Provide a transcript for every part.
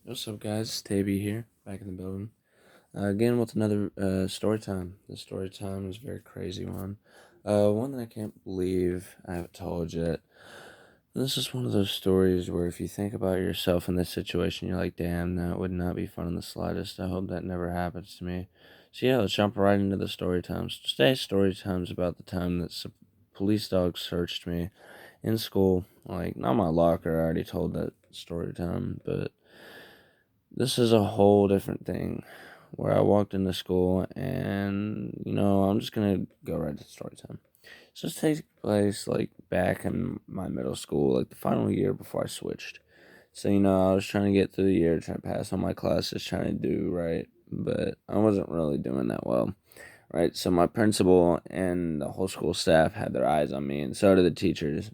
What's up, guys? It's Tabby here, back in the building. Again with another story time. This story time is a very crazy one. One that I can't believe I haven't told yet. This is one of those stories where if you think about yourself in this situation, you're like, damn, that would not be fun in the slightest. I hope that never happens to me. So yeah, let's jump right into the story times. Today's story time's about the time that police dogs searched me in school. Like, not my locker, I already told that story time, but this is a whole different thing where I walked into school and, I'm just going to go right to story time. So this takes place like back in my middle school, like the final year before I switched. So, I was trying to get through the year, trying to pass all my classes, trying to do right, but I wasn't really doing that well, right? So my principal and the whole school staff had their eyes on me, and so did the teachers,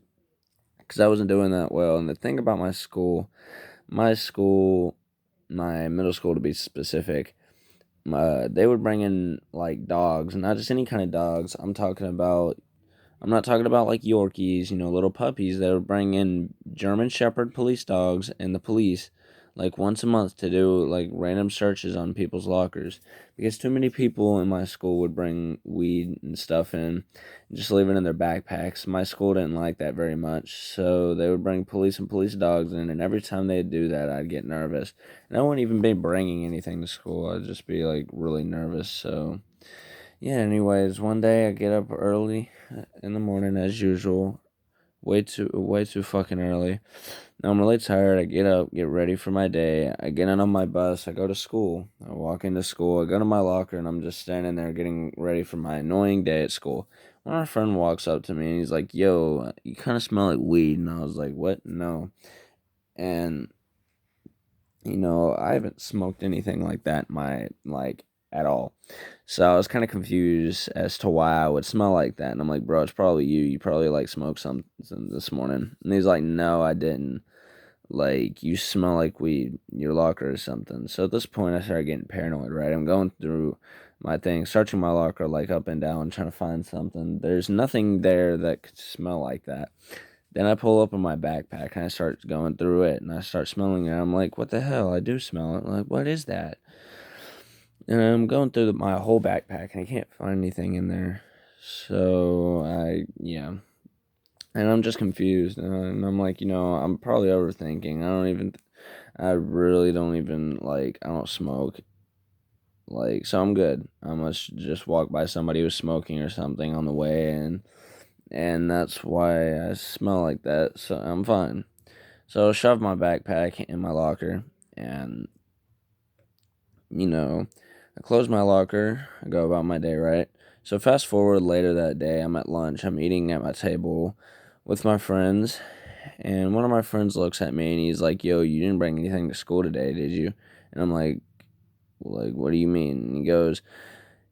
because I wasn't doing that well. And the thing about my school, my middle school to be specific, they would bring in like dogs, not just any kind of dogs. I'm not talking about like Yorkies, little puppies. They would bring in German Shepherd police dogs and the police like once a month to do like random searches on people's lockers, because too many people in my school would bring weed and stuff in and just leave it in their backpacks. My school didn't like that very much, so they would bring police and police dogs in, and every time they'd do that, I'd get nervous. And I wouldn't even be bringing anything to school. I'd just be like really nervous. So yeah, anyways, one day I get up early in the morning as usual, way too fucking early. Now I'm really tired. I get up, get ready for my day. I get on my bus. I go to school. I walk into school. I go to my locker, and I'm just standing there getting ready for my annoying day at school. When our friend walks up to me and he's like, "Yo, you kind of smell like weed," and I was like, "What? No." And I haven't smoked anything like that in my at all. So I was kind of confused as to why I would smell like that. And I'm like, bro, it's probably you. You probably like smoked something this morning. And he's like, no, I didn't. Like, you smell like weed, your locker or something. So at this point, I started getting paranoid, right? I'm going through my thing, searching my locker like up and down, trying to find something. There's nothing there that could smell like that. Then I pull open my backpack and I start going through it and I start smelling it. I'm like, what the hell? I do smell it. I'm like, what is that? And I'm going through my whole backpack and I can't find anything in there. So yeah. And I'm just confused. And I'm like, I'm probably overthinking. I really don't even, like, I don't smoke. Like, so I'm good. I must just walk by somebody who's smoking or something on the way, and that's why I smell like that. So I'm fine. So I shove my backpack in my locker, and I close my locker. I go about my day, right? So fast forward later that day, I'm at lunch. I'm eating at my table with my friends, and one of my friends looks at me and he's like, "Yo, you didn't bring anything to school today, did you?" And I'm like, what do you mean? And he goes,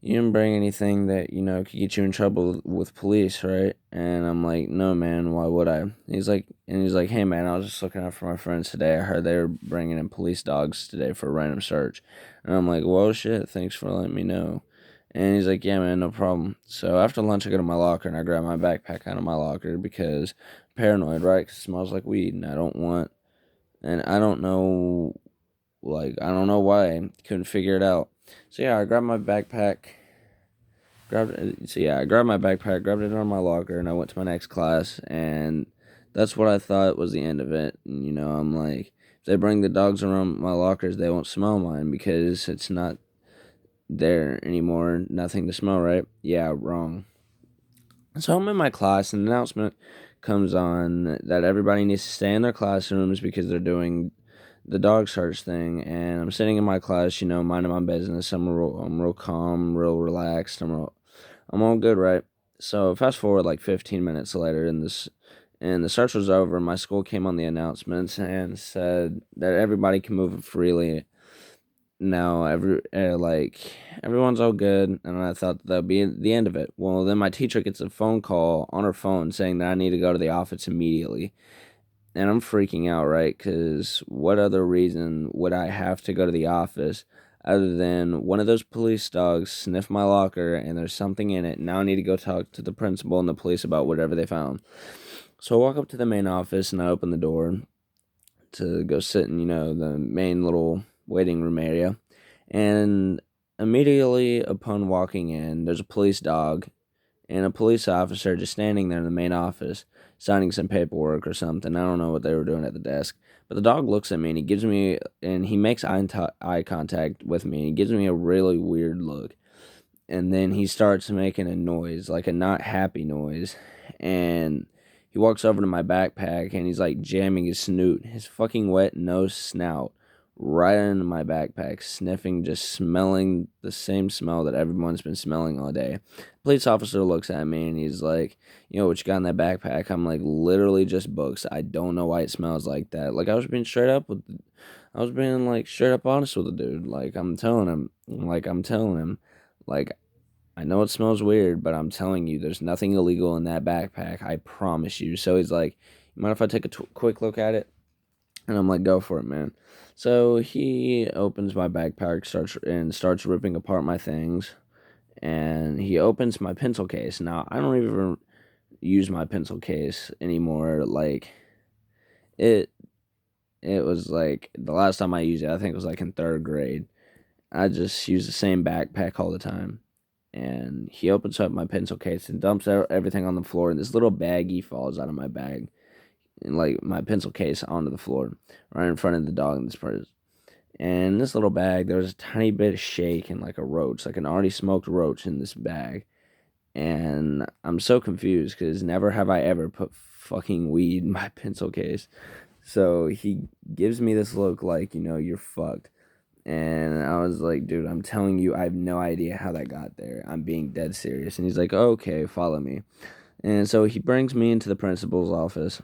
you didn't bring anything that, could get you in trouble with police, right? And I'm like, no, man, why would I? He's like, hey, man, I was just looking out for my friends today. I heard they were bringing in police dogs today for a random search. And I'm like, well, shit, thanks for letting me know. And he's like, yeah, man, no problem. So after lunch, I go to my locker and I grab my backpack out of my locker because I'm paranoid, right? 'Cause it smells like weed and and I don't know, I don't know why. I couldn't figure it out. So yeah, I grabbed my backpack. I grabbed my backpack, grabbed it out of my locker, and I went to my next class. And that's what I thought was the end of it. And I'm like, if they bring the dogs around my lockers, they won't smell mine because it's not there anymore. Nothing to smell, right? Yeah, wrong. So I'm in my class, and an announcement comes on that everybody needs to stay in their classrooms because they're doing the dog search thing. And I'm sitting in my class, minding my business. I'm real calm, real relaxed. I'm all good, right? So fast forward like 15 minutes later, and the search was over. My school came on the announcements and said that everybody can move freely now. Everyone's all good, and I thought that'd be the end of it. Well, then my teacher gets a phone call on her phone saying that I need to go to the office immediately. And I'm freaking out, right? Because what other reason would I have to go to the office other than one of those police dogs sniffed my locker and there's something in it? Now I need to go talk to the principal and the police about whatever they found. So I walk up to the main office and I open the door to go sit in, the main little waiting room area. And immediately upon walking in, there's a police dog and a police officer just standing there in the main office, signing some paperwork or something. I don't know what they were doing at the desk. But the dog looks at me and he makes eye contact with me. And he gives me a really weird look. And then he starts making a noise, like a not happy noise. And he walks over to my backpack and he's like jamming his snoot, his fucking wet nose snout, right into my backpack, sniffing, just smelling the same smell that everyone's been smelling all day. Police officer looks at me and he's like, what you got in that backpack? I'm like, literally just books. I don't know why it smells like that. Like, I was being like straight up honest with the dude. Like, I'm telling him, like, I know it smells weird, but I'm telling you, there's nothing illegal in that backpack. I promise you. So he's like, you mind if I take a quick look at it? And I'm like, go for it, man. So he opens my backpack, starts ripping apart my things, and he opens my pencil case. Now I don't even use my pencil case anymore. Like it, it was like the last time I used it, I think it was like in third grade. I just use the same backpack all the time. And he opens up my pencil case and dumps everything on the floor, and this little baggie falls out of my bag, and like my pencil case onto the floor, right in front of the dog in this purse. And in this little bag, there was a tiny bit of shake and like a roach, like an already smoked roach in this bag. And I'm so confused because never have I ever put fucking weed in my pencil case. So he gives me this look like, you're fucked. And I was like, dude, I'm telling you, I have no idea how that got there. I'm being dead serious. And he's like, okay, follow me. And so he brings me into the principal's office.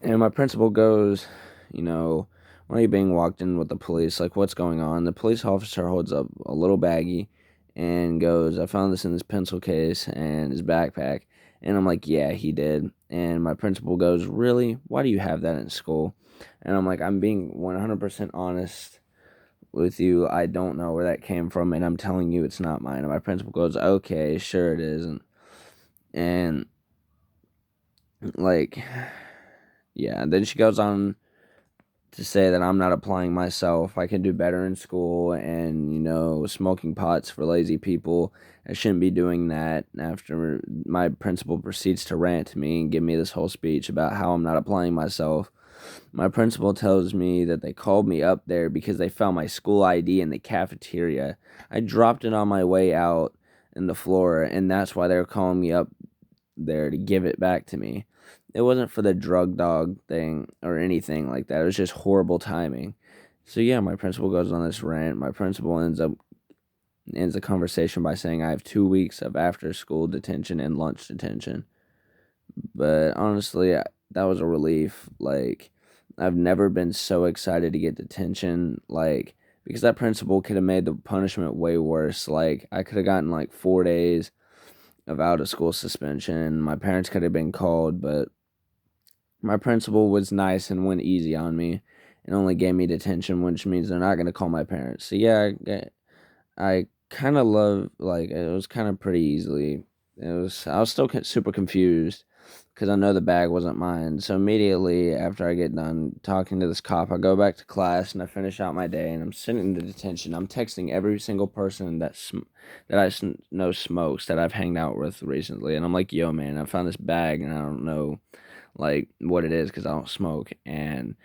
And my principal goes, why are you being walked in with the police? Like, what's going on? The police officer holds up a little baggie and goes, I found this in his pencil case and his backpack. And I'm like, yeah, he did. And my principal goes, really? Why do you have that in school? And I'm like, I'm being 100% honest with you. I don't know where that came from, and I'm telling you it's not mine. And my principal goes, okay, sure it is. And like, yeah. And then she goes on to say that I'm not applying myself. I can do better in school, and smoking pots for lazy people. I shouldn't be doing that. After my principal proceeds to rant to me and give me this whole speech about how I'm not applying myself. My principal tells me that they called me up there because they found my school ID in the cafeteria. I dropped it on my way out in the floor, and that's why they're calling me up there to give it back to me. It wasn't for the drug dog thing or anything like that. It was just horrible timing. So yeah, my principal goes on this rant. My principal ends the conversation by saying I have 2 weeks of after school detention and lunch detention. But honestly, that was a relief. Like, I've never been so excited to get detention. Like, because that principal could have made the punishment way worse. Like, I could have gotten like 4 days of out of school suspension. My parents could have been called, but my principal was nice and went easy on me and only gave me detention, which means they're not going to call my parents. So yeah, I kind of love, like, it was kind of pretty easily. I was still super confused because I know the bag wasn't mine. So immediately after I get done talking to this cop, I go back to class and I finish out my day and I'm sitting in the detention. I'm texting every single person that I know smokes that I've hanged out with recently. And I'm like, yo, man, I found this bag and I don't know, like, what it is because I don't smoke. And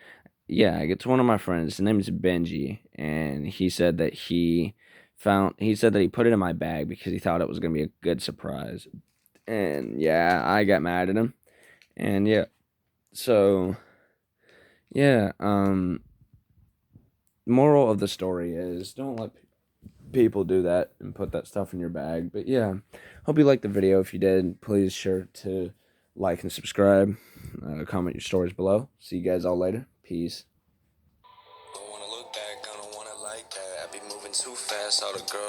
yeah, I get to one of my friends. His name is Benji, and he said that he put it in my bag because he thought it was gonna be a good surprise. And yeah, I got mad at him. And yeah, so yeah, moral of the story is don't let people do that and put that stuff in your bag. But yeah, hope you liked the video. If you did, please sure to like and subscribe. Comment your stories below. See you guys all later. Peace. Don't wanna look back, I don't wanna like that. I be moving too fast, all the girls